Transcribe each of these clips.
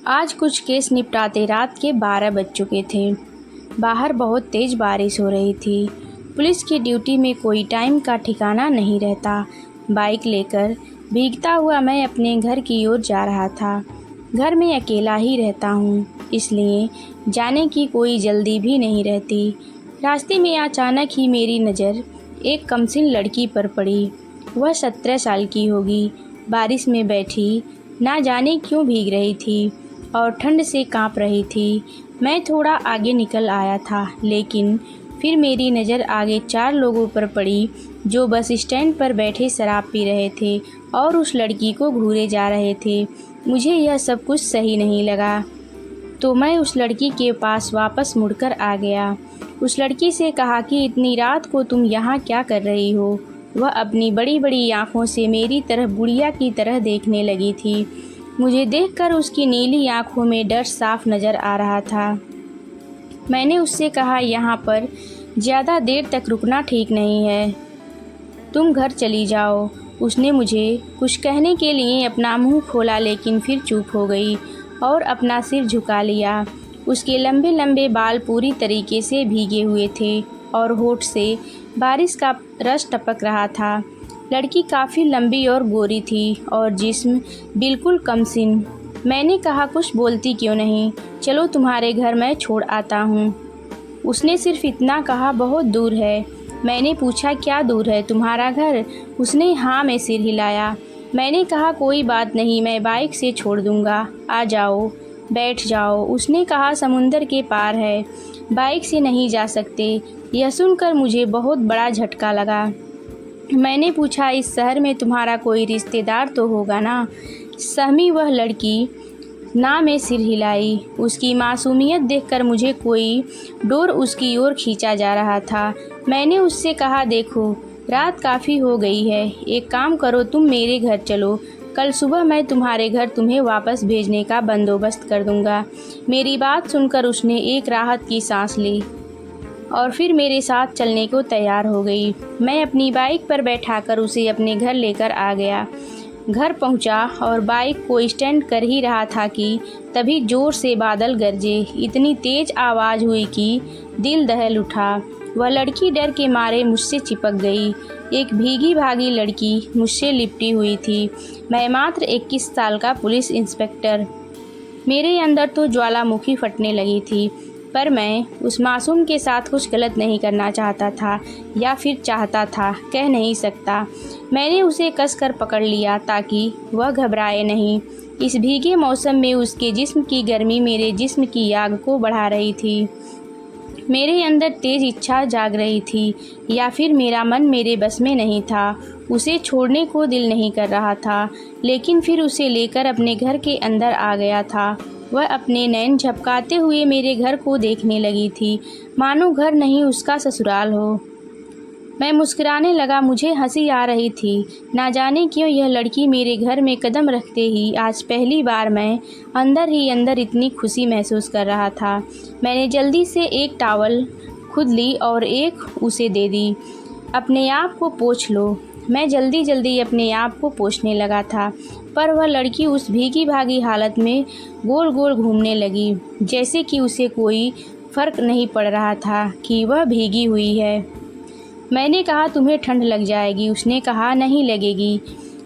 आज कुछ केस निपटाते रात के 12 बज चुके थे। बाहर बहुत तेज़ बारिश हो रही थी। पुलिस की ड्यूटी में कोई टाइम का ठिकाना नहीं रहता। बाइक लेकर भीगता हुआ मैं अपने घर की ओर जा रहा था। घर में अकेला ही रहता हूँ, इसलिए जाने की कोई जल्दी भी नहीं रहती। रास्ते में अचानक ही मेरी नज़र एक कमसिन लड़की पर पड़ी। वह 17 साल की होगी। बारिश में बैठी, ना जाने क्यों भीग रही थी और ठंड से काँप रही थी। मैं थोड़ा आगे निकल आया था, लेकिन फिर मेरी नज़र आगे 4 लोगों पर पड़ी जो बस स्टैंड पर बैठे शराब पी रहे थे और उस लड़की को घूरे जा रहे थे। मुझे यह सब कुछ सही नहीं लगा, तो मैं उस लड़की के पास वापस मुड़कर आ गया। उस लड़की से कहा कि इतनी रात को तुम यहाँ क्या कर रही हो? वह अपनी बड़ी बड़ी आँखों से मेरी तरफ बुढ़िया की तरह देखने लगी थी। मुझे देखकर उसकी नीली आँखों में डर साफ नज़र आ रहा था। मैंने उससे कहा, यहाँ पर ज़्यादा देर तक रुकना ठीक नहीं है, तुम घर चली जाओ। उसने मुझे कुछ कहने के लिए अपना मुंह खोला, लेकिन फिर चुप हो गई और अपना सिर झुका लिया। उसके लंबे लंबे बाल पूरी तरीके से भीगे हुए थे और होठ से बारिश का रस टपक रहा था। लड़की काफ़ी लंबी और गोरी थी और जिस्म बिल्कुल कमसिन। मैंने कहा, कुछ बोलती क्यों नहीं? चलो तुम्हारे घर मैं छोड़ आता हूँ। उसने सिर्फ इतना कहा, बहुत दूर है। मैंने पूछा, क्या दूर है तुम्हारा घर? उसने हाँ में सिर हिलाया। मैंने कहा, कोई बात नहीं, मैं बाइक से छोड़ दूँगा, आ जाओ, बैठ जाओ। उसने कहा, समुंदर के पार है, बाइक से नहीं जा सकते। यह सुनकर मुझे बहुत बड़ा झटका लगा। मैंने पूछा, इस शहर में तुम्हारा कोई रिश्तेदार तो होगा ना? सहमी वह लड़की, ना में सिर हिलाई। उसकी मासूमियत देखकर मुझे कोई डोर उसकी ओर खींचा जा रहा था। मैंने उससे कहा, देखो रात काफ़ी हो गई है, एक काम करो, तुम मेरे घर चलो, कल सुबह मैं तुम्हारे घर तुम्हें वापस भेजने का बंदोबस्त कर दूंगा। मेरी बात सुनकर उसने एक राहत की सांस ली और फिर मेरे साथ चलने को तैयार हो गई। मैं अपनी बाइक पर बैठाकर उसे अपने घर लेकर आ गया। घर पहुंचा और बाइक को स्टैंड कर ही रहा था कि तभी जोर से बादल गरजे। इतनी तेज आवाज़ हुई कि दिल दहल उठा। वह लड़की डर के मारे मुझसे चिपक गई। एक भीगी भागी लड़की मुझसे लिपटी हुई थी। मैं मात्र 21 साल का पुलिस इंस्पेक्टर। मेरे अंदर तो ज्वालामुखी फटने लगी थी, पर मैं उस मासूम के साथ कुछ गलत नहीं करना चाहता था, या फिर चाहता था, कह नहीं सकता। मैंने उसे कसकर पकड़ लिया ताकि वह घबराए नहीं। इस भीगे मौसम में उसके जिस्म की गर्मी मेरे जिस्म की आग को बढ़ा रही थी। मेरे अंदर तेज इच्छा जाग रही थी, या फिर मेरा मन मेरे बस में नहीं था। उसे छोड़ने को दिल नहीं कर रहा था, लेकिन फिर उसे लेकर अपने घर के अंदर आ गया था। वह अपने नैन झपकाते हुए मेरे घर को देखने लगी थी, मानो घर नहीं उसका ससुराल हो। मैं मुस्कुराने लगा, मुझे हंसी आ रही थी। ना जाने क्यों यह लड़की मेरे घर में कदम रखते ही आज पहली बार मैं अंदर ही अंदर इतनी खुशी महसूस कर रहा था। मैंने जल्दी से एक टॉवल खुद ली और एक उसे दे दी। अपने आप को पोंछ लो। मैं जल्दी जल्दी अपने आप को पोंछने लगा था, पर वह लड़की उस भीगी भागी हालत में गोल गोल घूमने लगी, जैसे कि उसे कोई फ़र्क नहीं पड़ रहा था कि वह भीगी हुई है। मैंने कहा, तुम्हें ठंड लग जाएगी। उसने कहा, नहीं लगेगी।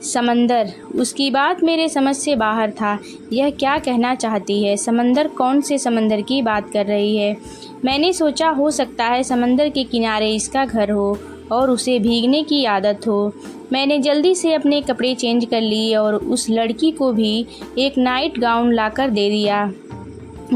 समंदर। उसकी बात मेरे समझ से बाहर था। यह क्या कहना चाहती है? समंदर? कौन से समंदर की बात कर रही है? मैंने सोचा, हो सकता है समंदर के किनारे इसका घर हो और उसे भीगने की आदत हो। मैंने जल्दी से अपने कपड़े चेंज कर लिए और उस लड़की को भी एक नाइट गाउन लाकर दे दिया।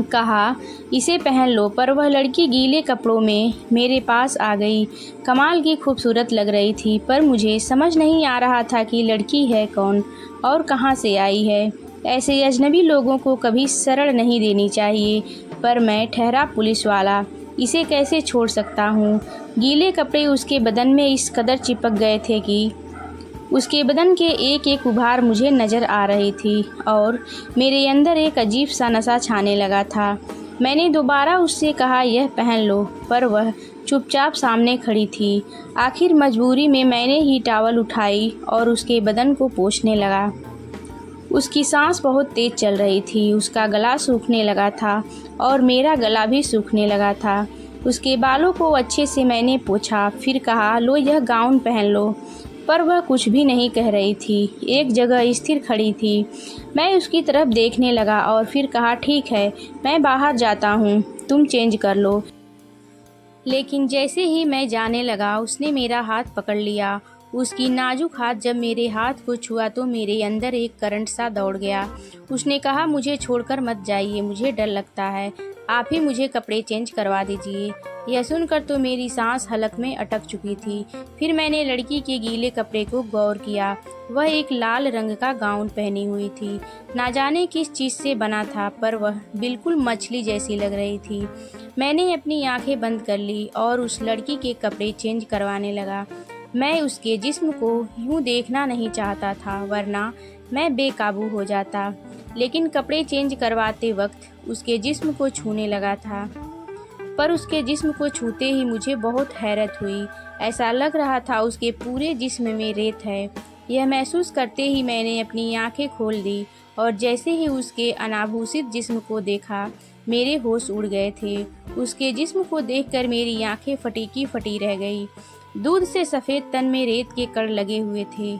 कहा, इसे पहन लो, पर वह लड़की गीले कपड़ों में मेरे पास आ गई। कमाल की खूबसूरत लग रही थी, पर मुझे समझ नहीं आ रहा था कि लड़की है कौन और कहाँ से आई है। ऐसे अजनबी लोगों को कभी शरण नहीं देनी चाहिए, पर मैं ठहरा पुलिस वाला, इसे कैसे छोड़ सकता हूँ? गीले कपड़े उसके बदन में इस कदर चिपक गए थे कि उसके बदन के एक एक उभार मुझे नज़र आ रही थी और मेरे अंदर एक अजीब सा नशा छाने लगा था। मैंने दोबारा उससे कहा, यह पहन लो, पर वह चुपचाप सामने खड़ी थी। आखिर मजबूरी में मैंने ही टॉवल उठाई और उसके बदन को पोंछने लगा। उसकी सांस बहुत तेज चल रही थी। उसका गला सूखने लगा था और मेरा गला भी सूखने लगा था। उसके बालों को अच्छे से मैंने पोंछा, फिर कहा, लो यह गाउन पहन लो। पर वह कुछ भी नहीं कह रही थी, एक जगह स्थिर खड़ी थी। मैं उसकी तरफ देखने लगा और फिर कहा, ठीक है, मैं बाहर जाता हूँ, तुम चेंज कर लो। लेकिन जैसे ही मैं जाने लगा उसने मेरा हाथ पकड़ लिया। उसकी नाजुक हाथ जब मेरे हाथ को छुआ तो मेरे अंदर एक करंट सा दौड़ गया। उसने कहा, मुझे छोड़कर मत जाइए, मुझे डर लगता है, आप ही मुझे कपड़े चेंज करवा दीजिए। यह सुनकर तो मेरी सांस हलक में अटक चुकी थी। फिर मैंने लड़की के गीले कपड़े को गौर किया। वह एक लाल रंग का गाउन पहनी हुई थी। ना जाने किस चीज़ से बना था, पर वह बिल्कुल मछली जैसी लग रही थी। मैंने अपनी आंखें बंद कर ली और उस लड़की के कपड़े चेंज करवाने लगा। मैं उसके जिस्म को यूं देखना नहीं चाहता था, वरना मैं बेकाबू हो जाता। लेकिन कपड़े चेंज करवाते वक्त उसके जिस्म को छूने लगा था। पर उसके जिस्म को छूते ही मुझे बहुत हैरत हुई। ऐसा लग रहा था उसके पूरे जिस्म में रेत है। यह महसूस करते ही मैंने अपनी आंखें खोल दी और जैसे ही उसके अनाभूषित जिस्म को देखा, मेरे होश उड़ गए थे। उसके जिस्म को देखकर मेरी आंखें फटी की फटी रह गई। दूध से सफ़ेद तन में रेत के कण लगे हुए थे।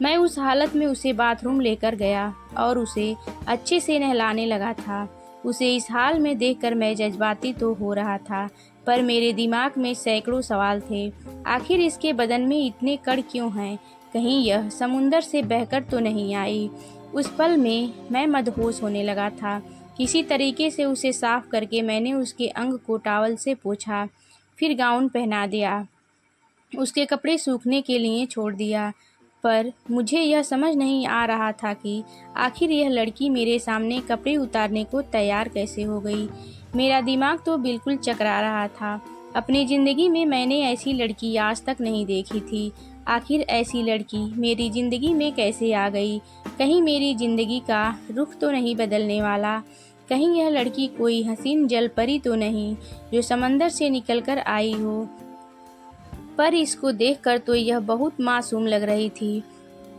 मैं उस हालत में उसे बाथरूम लेकर गया और उसे अच्छे से नहलाने लगा था। उसे इस हाल में देखकर मैं जज्बाती तो हो रहा था, पर मेरे दिमाग में सैकड़ों सवाल थे। आखिर इसके बदन में इतने कण क्यों हैं? कहीं यह समुंदर से बहकर तो नहीं आई? उस पल में मैं मदहोश होने लगा था। किसी तरीके से उसे साफ करके मैंने उसके अंग को टॉवल से पोंछा, फिर गाउन पहना दिया, उसके कपड़े सूखने के लिए छोड़ दिया। पर मुझे यह समझ नहीं आ रहा था कि आखिर यह लड़की मेरे सामने कपड़े उतारने को तैयार कैसे हो गई। मेरा दिमाग तो बिल्कुल चकरा रहा था। अपनी ज़िंदगी में मैंने ऐसी लड़की आज तक नहीं देखी थी। आखिर ऐसी लड़की मेरी ज़िंदगी में कैसे आ गई? कहीं मेरी ज़िंदगी का रुख तो नहीं बदलने वाला? कहीं यह लड़की कोई हसीन जलपरी तो नहीं जो समंदर से निकलकर आई हो? पर इसको देखकर तो यह बहुत मासूम लग रही थी।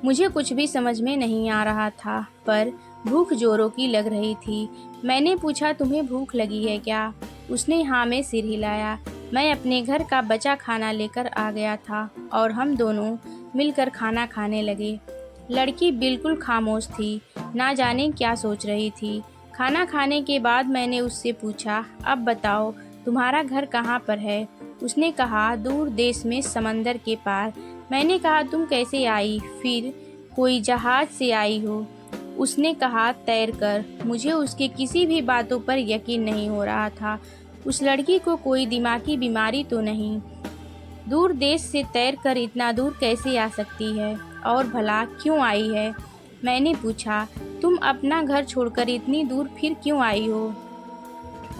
मुझे कुछ भी समझ में नहीं आ रहा था, पर भूख जोरों की लग रही थी। मैंने पूछा, तुम्हें भूख लगी है क्या? उसने हाँ में सिर हिलाया। मैं अपने घर का बचा खाना लेकर आ गया था और हम दोनों मिलकर खाना खाने लगे। लड़की बिल्कुल खामोश थी, ना जाने क्या सोच रही थी। खाना खाने के बाद मैंने उससे पूछा, अब बताओ, तुम्हारा घर कहाँ पर है? उसने कहा, दूर देश में समंदर के पार। मैंने कहा, तुम कैसे आई? फिर कोई जहाज से आई हो? उसने कहा, तैरकर। मुझे उसके किसी भी बातों पर यकीन नहीं हो रहा था। उस लड़की को कोई दिमागी बीमारी तो नहीं? दूर देश से तैरकर इतना दूर कैसे आ सकती है? और भला क्यों आई है? मैंने पूछा, तुम अपना घर छोड़कर इतनी दूर फिर क्यों आई हो?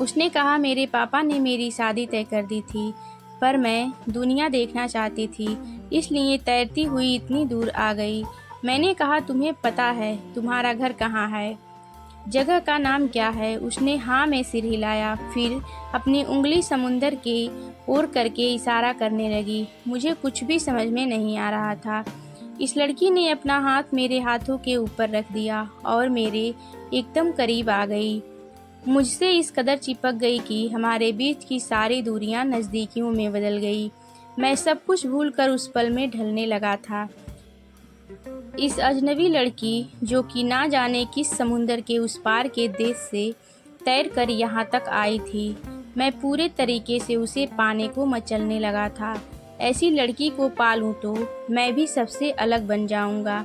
उसने कहा, मेरे पापा ने मेरी शादी तय कर दी थी, पर मैं दुनिया देखना चाहती थी, इसलिए तैरती हुई इतनी दूर आ गई। मैंने कहा, तुम्हें पता है तुम्हारा घर कहाँ है? जगह का नाम क्या है? उसने हाँ में सिर हिलाया, फिर अपनी उंगली समुंदर के ओर करके इशारा करने लगी। मुझे कुछ भी समझ में नहीं आ रहा था। इस लड़की ने अपना हाथ मेरे हाथों के ऊपर रख दिया और मेरे एकदम करीब आ गई। मुझसे इस कदर चिपक गई कि हमारे बीच की सारी दूरियां नज़दीकियों में बदल गई। मैं सब कुछ भूलकर उस पल में ढलने लगा था। इस अजनबी लड़की जो कि ना जाने किस समुंदर के उस पार के देश से तैर कर यहाँ तक आई थी, मैं पूरे तरीके से उसे पाने को मचलने लगा था। ऐसी लड़की को पालूं तो मैं भी सबसे अलग बन जाऊंगा,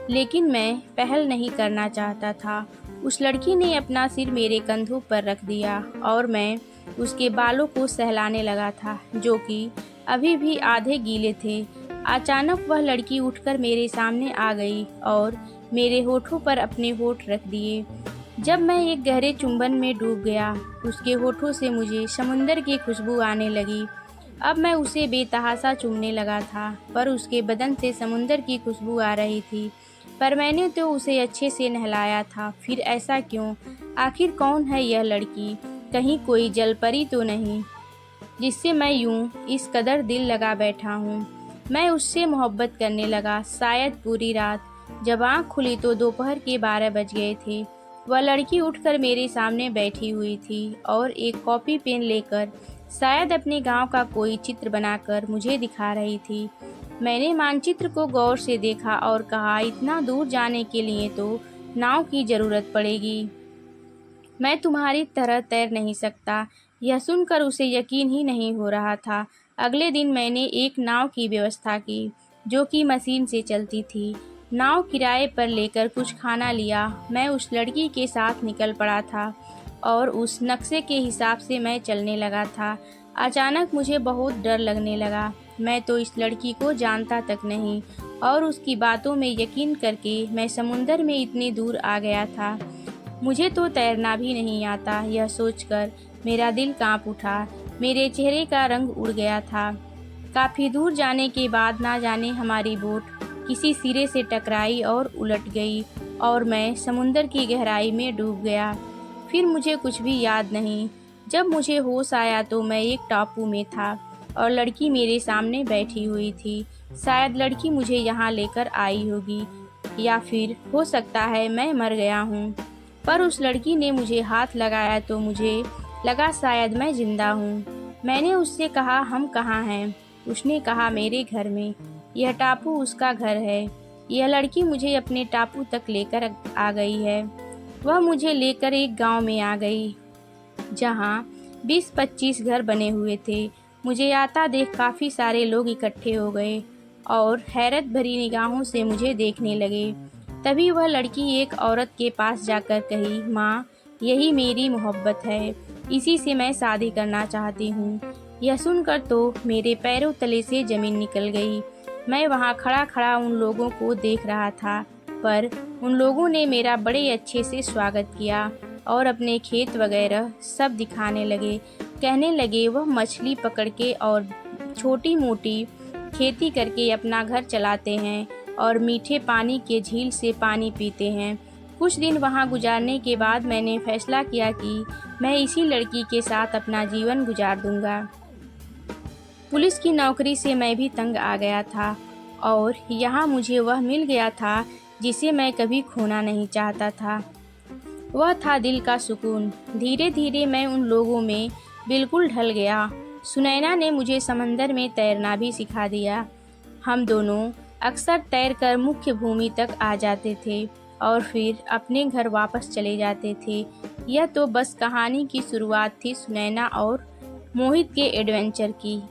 लेकिन मैं पहल नहीं करना चाहता था। उस लड़की ने अपना सिर मेरे कंधों पर रख दिया और मैं उसके बालों को सहलाने लगा था, जो कि अभी भी आधे गीले थे। अचानक वह लड़की उठकर मेरे सामने आ गई और मेरे होठों पर अपने होठ रख दिए। जब मैं एक गहरे चुंबन में डूब गया, उसके होठों से मुझे समुंदर की खुशबू आने लगी। अब मैं उसे बेतहाशा चूमने लगा था, पर उसके बदन से समुंदर की खुशबू आ रही थी। पर मैंने तो उसे अच्छे से नहलाया था, फिर ऐसा क्यों? आखिर कौन है यह लड़की? कहीं कोई जलपरी तो नहीं जिससे मैं यूं इस कदर दिल लगा बैठा हूँ? मैं उससे मोहब्बत करने लगा, शायद पूरी रात। जब आँख खुली तो दोपहर के 12 बज गए थे। वह लड़की उठकर मेरे सामने बैठी हुई थी और एक कॉपी पेन लेकर शायद अपने गांव का कोई चित्र बनाकर मुझे दिखा रही थी। मैंने मानचित्र को गौर से देखा और कहा, इतना दूर जाने के लिए तो नाव की ज़रूरत पड़ेगी। मैं तुम्हारी तरह तैर नहीं सकता। यह सुनकर उसे यकीन ही नहीं हो रहा था। अगले दिन मैंने एक नाव की व्यवस्था की, जो कि मशीन से चलती थी। नाव किराए पर लेकर कुछ खाना लिया। मैं उस लड़की के साथ निकल पड़ा था और उस नक्शे के हिसाब से मैं चलने लगा था। अचानक मुझे बहुत डर लगने लगा। मैं तो इस लड़की को जानता तक नहीं और उसकी बातों में यकीन करके मैं समुंदर में इतनी दूर आ गया था। मुझे तो तैरना भी नहीं आता। यह सोचकर मेरा दिल कांप उठा। मेरे चेहरे का रंग उड़ गया था। काफ़ी दूर जाने के बाद ना जाने हमारी बोट किसी सिरे से टकराई और उलट गई और मैं समुंदर की गहराई में डूब गया। फिर मुझे कुछ भी याद नहीं। जब मुझे होश आया तो मैं एक टापू में था और लड़की मेरे सामने बैठी हुई थी। शायद लड़की मुझे यहाँ लेकर आई होगी या फिर हो सकता है मैं मर गया हूँ। पर उस लड़की ने मुझे हाथ लगाया तो मुझे लगा शायद मैं जिंदा हूँ। मैंने उससे कहा, हम कहाँ हैं? उसने कहा, मेरे घर में। यह टापू उसका घर है। यह लड़की मुझे अपने टापू तक लेकर आ गई है। वह मुझे लेकर एक गांव में आ गई जहाँ 20-25 घर बने हुए थे। मुझे आता देख काफ़ी सारे लोग इकट्ठे हो गए और हैरत भरी निगाहों से मुझे देखने लगे। तभी वह लड़की एक औरत के पास जाकर कही, माँ, यही मेरी मोहब्बत है। इसी से मैं शादी करना चाहती हूँ। यह सुनकर तो मेरे पैरों तले से ज़मीन निकल गई। मैं वहाँ खड़ा खड़ा उन लोगों को देख रहा था, पर उन लोगों ने मेरा बड़े अच्छे से स्वागत किया और अपने खेत वगैरह सब दिखाने लगे। कहने लगे वह मछली पकड़ के और छोटी मोटी खेती करके अपना घर चलाते हैं और मीठे पानी के झील से पानी पीते हैं। कुछ दिन वहाँ गुजारने के बाद मैंने फैसला किया कि मैं इसी लड़की के साथ अपना जीवन गुजार दूंगा। पुलिस की नौकरी से मैं भी तंग आ गया था और यहाँ मुझे वह मिल गया था जिसे मैं कभी खोना नहीं चाहता था। वह था दिल का सुकून। धीरे धीरे मैं उन लोगों में बिल्कुल ढल गया। सुनैना ने मुझे समंदर में तैरना भी सिखा दिया। हम दोनों अक्सर तैरकर मुख्य भूमि तक आ जाते थे और फिर अपने घर वापस चले जाते थे। यह तो बस कहानी की शुरुआत थी सुनैना और मोहित के एडवेंचर की।